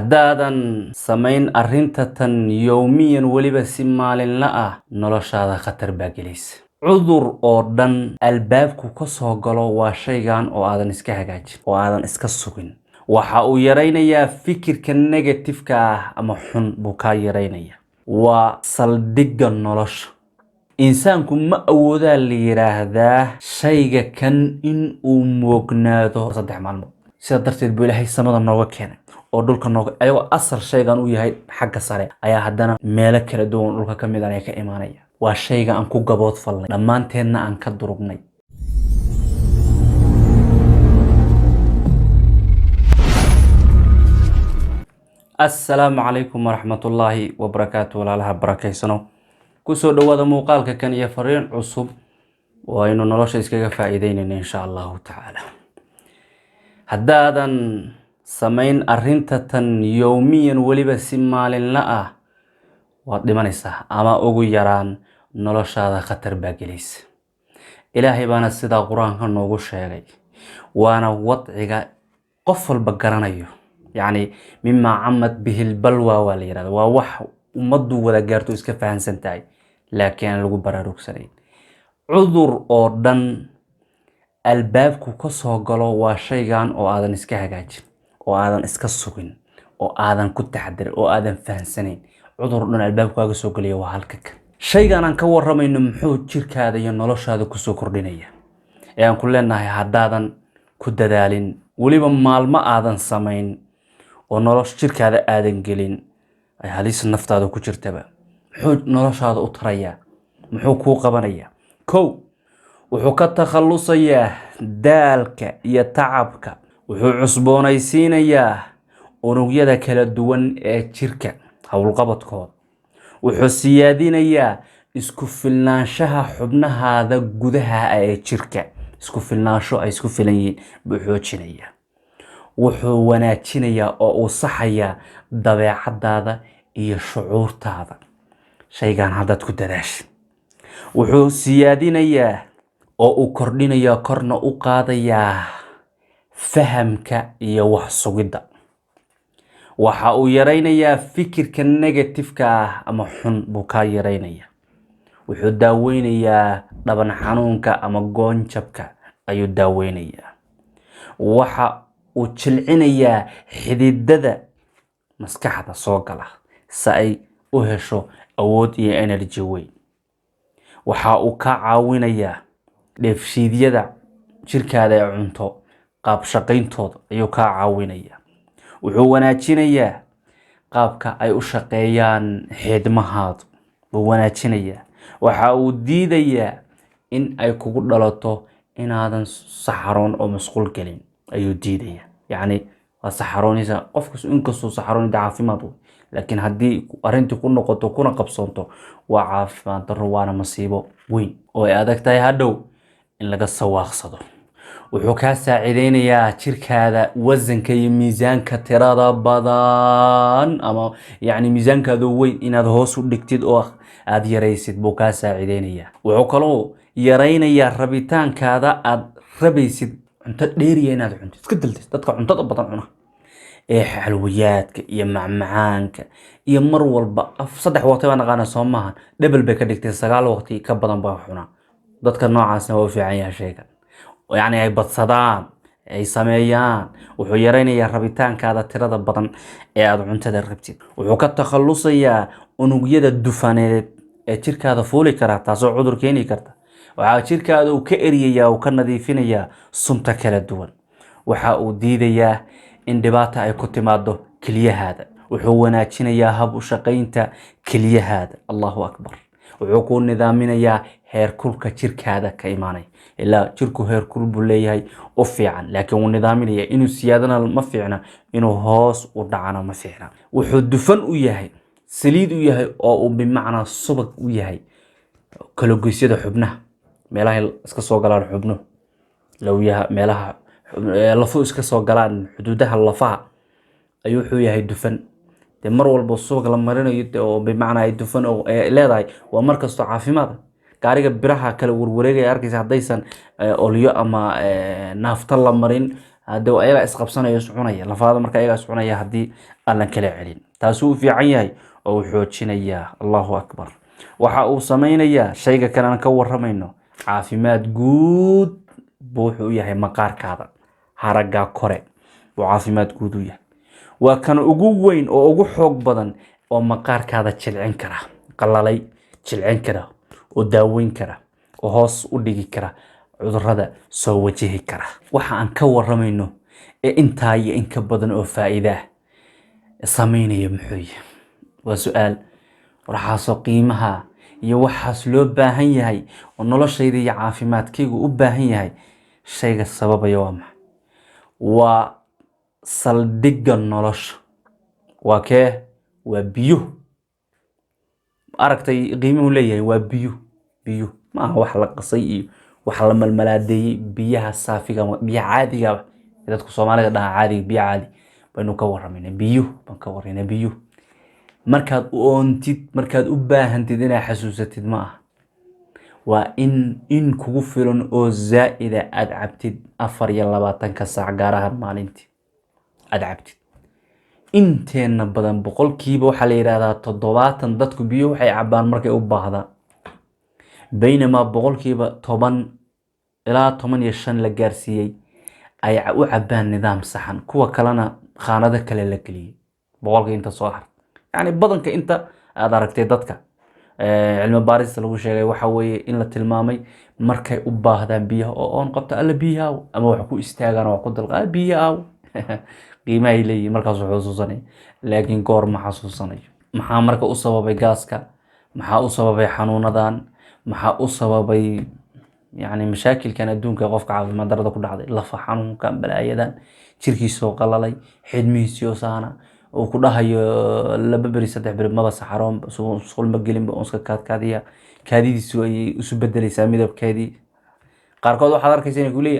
haddaadan samayn arrinta tan yowmiyan weliba si maalinla ah noloshaada khatar baa gelaysa. cudur oo dhan albaabku ka soo galo waa shaygan oo aadan iska hagaajin oo aadan iska sugin. waxa uu yaraynayaa fikirka negatifeka ah ama xun buu kaa yaraynaya. waa saldhigga nolosha. insaanku ma awoodaa la yiraahdaa shayga kan in uu moognaado 3 maalmood. sida darteed buu ilaahay samada nooga keenay oo dhulka nooga ayagoo asal shaygan u yahay xagga sare ayaa haddana meelo kala duwan dhulka ka mid ah ay ka imaanaya. waa shayga aan ku gabood falnay dhammaanteedna aan ka durugnay. assalaamu calaykum waraxmatullaahi wabarakaatu. walaalaha barakaysano kusoo dhawaada muuqaalka kan iyo fariin cusub oo aynu nolosha iskaga faa'iideynayno insha allahu tacaala. haddaadan samayn arrinta tan yowmiyan weliba si maalinla ah waad dhimanaysaa ama ugu yaraan noloshaada khatar baa gelaysa. ilaahay baana sidaa qur-aanka noogu sheegay, waana wadciga qof walba garanayo. yacni mimaa camad bihil balwa waa la yirahda. waa wax ummaddu wada gaarto iska fahansan tahay laakiin aan lagu baraarugsanayn. cudur oo dhan albaabku ka soo galo waa shaygan oo aadan iska hagaajin oo aadan iska sugin oo aadan ku taxadirin oo aadan fahansanayn. cudur dhan albaabku kaaga soo galaya waa halka kan. shaygan aan ka waramayno muxuu jirkaada iyo noloshaada kusoo kordhinaya ee aan ku leenahay haddaadan ku dadaalin weliba maalmo aadan samayn oo nolosha jirkaada aadan gelin ay halis naftaada ku jirtaba. muxuu noloshaada u tarayaa? muxuu kuu qabanayaa? kow, wuxuu ka takhalusayaa daalka iyo tacabka. wuxuu cusboonaysiinayaa unugyada kala duwan ee jirka howlqabadkooda. wuxuu siyaadinayaa isku filnaanshaha xubnahaada gudaha ee jirka. isku filnaansho ay isku filan yihiin buu xoojinayaa. wuxuu wanaajinayaa oo uu saxayaa dabeecadaada iyo shucuurtaada shaygan haddaad ku dadaashay. wuxuu siyaadinayaa oo uu kordhinayaa korna u qaadayaa fahamka iyo wax sugidda. waxa uu yaraynayaa fikirka negatifeka ah ama xun buu kaa yaraynaya. wuxuu daaweynayaa dhaban xanuunka ama goonjabka ayuu daaweynayaa. waxa uu jilcinayaa xididada maskaxda soo gala si ay u hesho awood iyo energy weyn. waxa uu ka caawinayaa dheefshiidyada jirkaada ee cunto qaab shaqayntooda ayuu ka caawinayaa. wuxuu wanaajinayaa qaabka ay u shaqeeyaan xidmahaadu buu wanaajinayaa. waxa uu diidayaa in ay kugu dhalato inaadan saxaroon oo masquul gelin ayuu diidayaa. yacni waa saxaroonaysa qofkas inkastoo saxaroonida caafimaad wey, laakiin haddii arrintii ku noqoto kuna qabsoonto waa caafimaad darro, waana masiibo weyn oo ay adag tahay hadhow in laga sawaaqsado. wuxuu kaa saacideynayaa jirkaada wasanka iyo miisaanka tirada badan ama yacni miisaankaada weyn inaad hoos u dhigtid oo aad yaraysid buu kaa saacideynayaa. wuxuu kaloo yaraynayaa rabitaankaada aad rabaysid cunto dheeriya inaad cuntid iska daltid. dadka cuntada badan cuna ee xalwiyaadka iyo macmacaanka iyo mar walba 3 waqti baa naqaana soo maahan double bay ka dhigtay 9 waqti ka badan baa cuna. dadka noocaasna waa u fiican yahay shaygan. yacni ay badsadaan ay sameeyaan. wuxuu yaraynayaa rabitaankaada tirada badan ee aad cuntada rabtid. wuxuu ka takhalusayaa unugyada dufaneed ee jirkaada fuuli kara taasoo cudur keeni karta. waxaa jirkaada uu ka eriyayaa uu ka nadiifinayaa sunta kala duwan. waxa uu diidayaa in dhibaata ay ku timaado keliyahaada. wuxuu wanaajinayaa hab u shaqaynta keliyahaada. allahu akbar. wuxuu ku nidaaminayaa heerkulka jirkaada ka imaanaya. ilaa jirku heerkul buu leeyahay u fiican, laakiin wuu nidaaminayaa. inuu siyaadana ma fiicna, inuu hoos u dhacana ma fiicna. wuxuu dufan u yahay, saliid u yahay oo uu bimacnaa subag u yahay kalagoysyada xubnaha meelaha iska soo galaan xubno lawyaha meelaha lafu iska soo galaan xuduudaha lafaha ayuu wuxuu yahay dufan. dee mar walba subag la marinayo oo bimacnaa ay dufan oo leedahay waa mar kastoo caafimaad. gaariga biraha kala warwareegaya arkaysa haddaysan olyo ama naafta la marin هذا ayaga isqabsanaya iscunaya lafaada marka ayaga iscunaya hadii aan kala celin taasuu fiican yahay oo xoojinaya Allahu akbar waxa uu sameeynaya shayga kale aan ka waramayno caafimaad guud wuxuu yahay maqaarkaada haraga kore oo caafimaad guud u yahay waa kan ugu weyn oo ugu xoog badan oo maqaarkaada jilcin kara qalalay jilcin kara oo daaweyn kara oo hoos u dhigi kara cudurrada soo wajihi kara waxa aan ka waramayno ee inta iyo in ka badan oo faa'iido sameynaya muxuu yahay waa su'aal waxaasoo qiimaha iyo waxaas loo baahan yahay oo noloshayda iyo caafimaadkaygu u baahan yahay shayga sababaya waa maxay waa saldhigga nolosha waa kee waa biyo aragtay qiimuhu leeyahay waa biyo ma aha wax la qasay iyo wax la malmalaadeeyay biyaha saafiga biyaha caadiga dadku Soomaalida dhaha caadiga biyo caadi baynu ka waramayna biyo baan ka waraynaa biyo markaad oontid markaad u baahantid inaad xasuusatid ma aha waa in kugu filan oo zaa'ida aad cabtid 24 saac gaar ahaan maalintii aad cabtid inteena badan boqolkiiba waxa la yiraahdaa 70 dadku biyo waxay cabaan markay u baahdaan baynama boqolkiiba 10 ilaa 15 la gaarsiiyay ay u cabaan nidaam saxan kuwa kalena khaanada kale la galiyay boqolkiiba inta soo har يعني بدن كأنت هذا ركتي دتك علم باريس لو شيء وحوي إن التلمامي مركي أباه هذا بيها أو أن قبت ألا بيها أما وحكو استاجنا وقد الغاء بيها قيمة إلي مركز حسوسني لكن قور محسوسني محا مركز أصابة بجاسكا محا أصابة بحنون دان محا أصابة ب يعني مشاكل كانت دون كغفق عظيم ما درد كل هذا لفح حنون كان بلا أيدان شركي سوق الله حدمي سيوسانا وكلها لببري سدح برمبا حرام سقول مجلين بأنسك كادية كادي سوي سبدل سامي ذا كادي قارقود وحضر كيسين يقول لي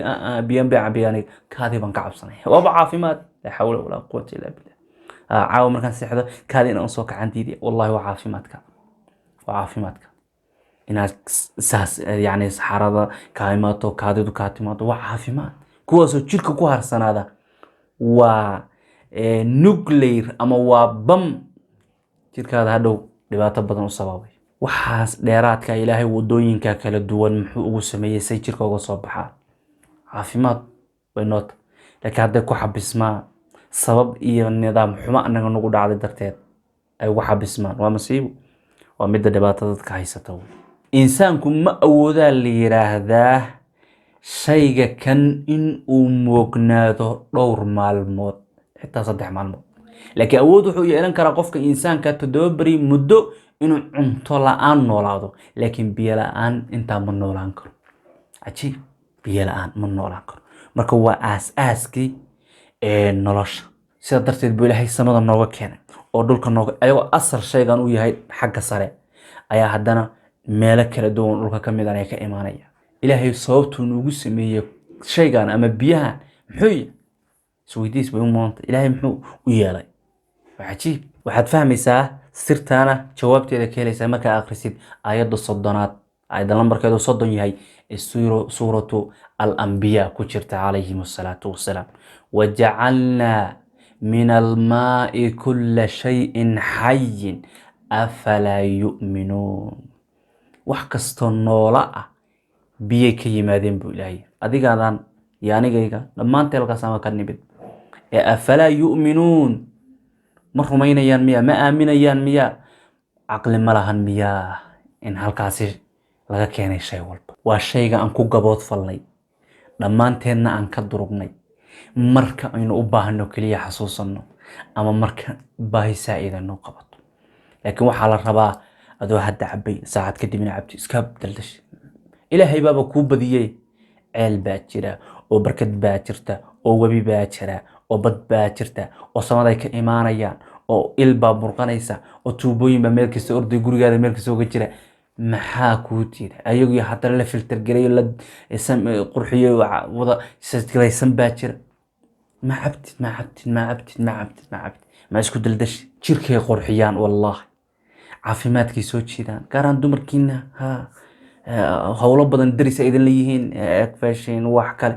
بيان بيع بياني كادي بنكعب صنع وضع عافيمات لا حول ولا قوة إلا بالله عاو مركان سحده كادي أنا أنصوك عندي دي والله وعافيماتك إن ساس يعني سحرة كايماتو كادي دكاتيماتو وعافيمات كواسو تشيلك كوهر سنة هذا nuclear ama waa bam jirkaada hadhow dhibaato badan u sababay waxaas dheeraadka ilaahay wadooyinka kala duwan muxuu ugu sameeyay say jirka uga soo baxaa caafimaad way noot laakiin hadda ku xabismaa sabab iyo nidaam xuma anaga nagu dhacday darteed ay ugu xabismaan waa masiibo waa mid dhibaato dadka haysata insaanku ma awoodaa la yiraahdaa shayga kan in uu moognaado dhowr maalmood حتى صدح مالمو لكن أود حو يعلن كرا قفك إنسان كتدبري مدة إنه عنطلا آن نولادو لكن بيلا آن إنتا من نولان كر عجيب بيلا آن من نولان كر مركوا أسكي نلاش سيادرت بيلا هاي سمدا نوغا كينا ودولك نوغا أيوة أصر شيء غانو يهي حق ساري أيا حدنا مالك كردون دولك كميدان يكا إيمانيا إلهي صوبتو نوغو سمية شيء غان أما بيها محوية سويديس بيومونت إلهي محو ويالي وعجيب waxaad fahmaysaa sirtaana jawaabteeda ka helaysaa marka akhrisid aayada soddonad aayada lambarkeedu 30 yahay suuratu al-anbiya ku jirta calayhim wassalatu wassalaam waja'alna min al-maa'i kulla shay'in hayyin afala yu'minuun wax kasto noola ah biyo ka yimaadeen buu ilaahay adigaadan yaanigayga dhamaanteen halkaas ama ka nimid afala yu'minuun ma rumaynayaan miya ma aaminayaan miya aqli ma lahan miya in halkaasi laga keenay shay walba waa shayga aan ku gabood falnay dhamaanteedna aan ka durugnay marka aynu u baahno kaliya xasuusano ama marka baahi saa'iidano qabato laakiin waxa la rabaa adoo hadda cabay saacad kadibna cabti iska daldash ilaahay baaba ku badiyay ceel baa jira oo barkad baa jirta oo wabi baa jira oo bad baa jirta oo samaday ka imaanayaan oo ilba burqanaysa oo tuubooyin ba meel kasta orday gurigaada meel kasta uga jira maxaa ku tiida ayagu hadda la filter gareeyo la qurxiyo wada sasglaysan baa jira ما عبت ما اسكو دلدش جيركي قرحيان والله عافيماتكي سو جيدان قاران دمركينا ها هولا بدن دريس ايدن ليهين اكفاشين wax kale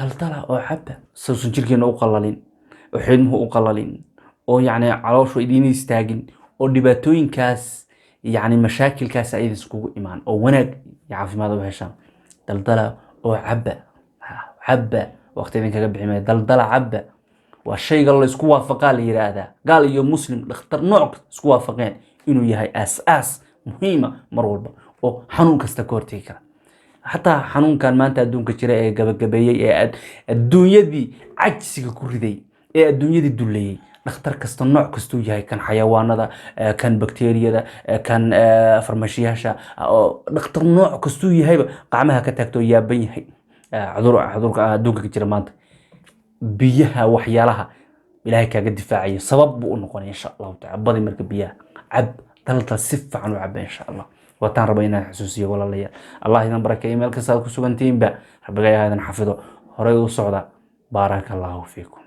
daldala oo cabba sawsan jirkeena u qalalin oo xidmuhu u qalalin oo yacni calooshu idiin istaagin oo dhibaatooyinkaas yacni mashaakilkaas ay iskugu imaan oo wanaag iyo caafimaad u heshaan daldala oo cabba cabba waqti idin kaga bixi maayo daldala cabba waa shayga la isku waafaqaa la yiraahdaa gaal iyo muslim dhakhtar nooc isku waafaqeen inuu yahay aas muhiima mar walba oo xanuun kasta ka hortegi kara حتى حنون كان ما أنت أدون كشراء جبية الدنيا دي عكسك كوردي الدنيا دي دولية نختار كستنوع كستوجي هاي كان حيوان هذا كان بكتيريا ده كان فرماشياشا نختار نوع كستوجي هاي قامها كتاكتو يا بني هاي عذور أدون كشراء ما أنت بيها وحيالها إلهي كجد دفاعية سبب ونقول إن شاء الله تعالى بدي مركب بيها عب ثلاثة سف عنه عب إن شاء الله وتان ربنا حسوسية ولا ليا الله ينبرك بركة إيميل كسال كسبنتين بقى ربنا هذا حفظه هراي وصعدا بارك الله فيكم.